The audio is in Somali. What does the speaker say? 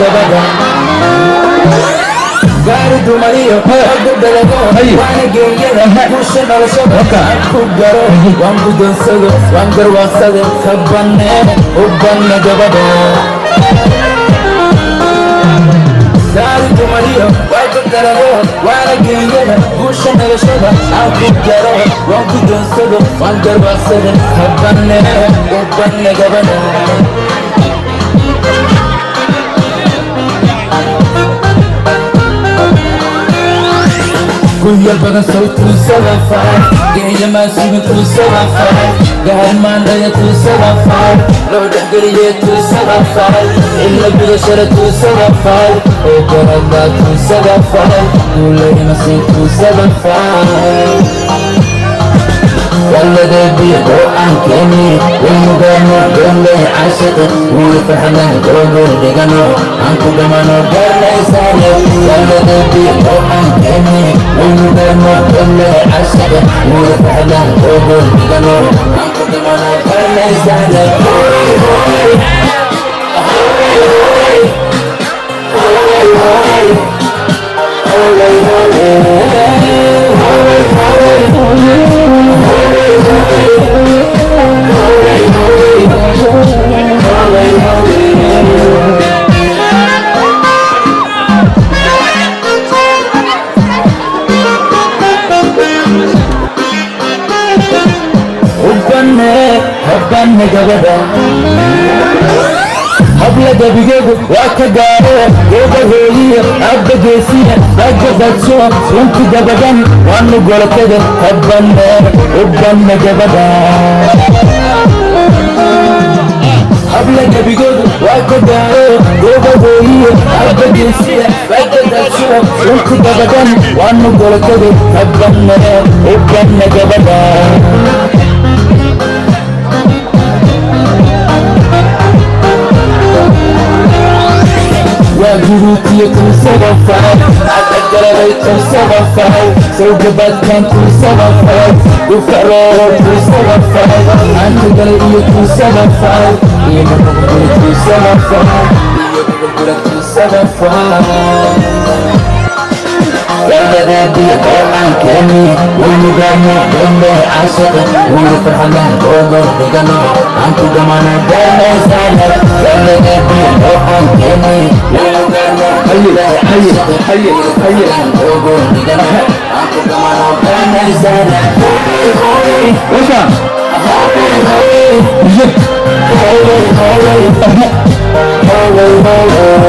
gabadha gaari dumariyo hadda dalago waana geeyada guusha noloshada aan ku garo waan gudonsado waan garwaaqsade ka banne u banne gabadha gaari dumariyo hadda dalago waana geeyada guusha noloshada aan ku garo waan gudonsado waan garwaaqsade ka banne u banne gabadha Kuya badan soo tuusada faa geeya maasuga tuusada faa gahan maandhaya tuusada faa loo dhexgeliye tuusada faa ila gudashada tuusada faa oo garada tuusada faa guulaymasii tuusada faa والذي بيدو عنكني والمقامو قولي عاشق ويفحنا قولو لغنو عنكو قمانو قولي سالي والذي بيدو عنكني والمقامو قولي عاشق ويفحنا قولو لغنو عنكو قمانو قولي سالي هوي هوي هوي هبني gabadha hablaga bigeegu waa ka gaaro gooba hooyiya abba geesiya ragga dadsho runti gabadhan waanu golokada habbanne ubbanne gabadha hablaga bigeegu waa ka gaaro gooba hooyiya abba geesiya ragga dadsho runti gabadhan waanu golokada habbanne ubbanne gabadha Gurukiya tuusada faa adagaraday tuusada faa sawgabadkan tuusada faa dufarooro tuusada faa aantagalay iyo tuusada faa iyo mabugula tuusada faa iyo mabugula tuusada faa والذي بيدو عنكني والمقامو قولي عاشق ويفحنا قولو لغنو عنكو قمانو قولي سالي والذي بيدو عنكني والمقامو قولي عاشق ويفحنا قولو لغنو عنكو قمانو قولي سالي هوي هوي وشا هوي هوي هوي هوي هوي هوي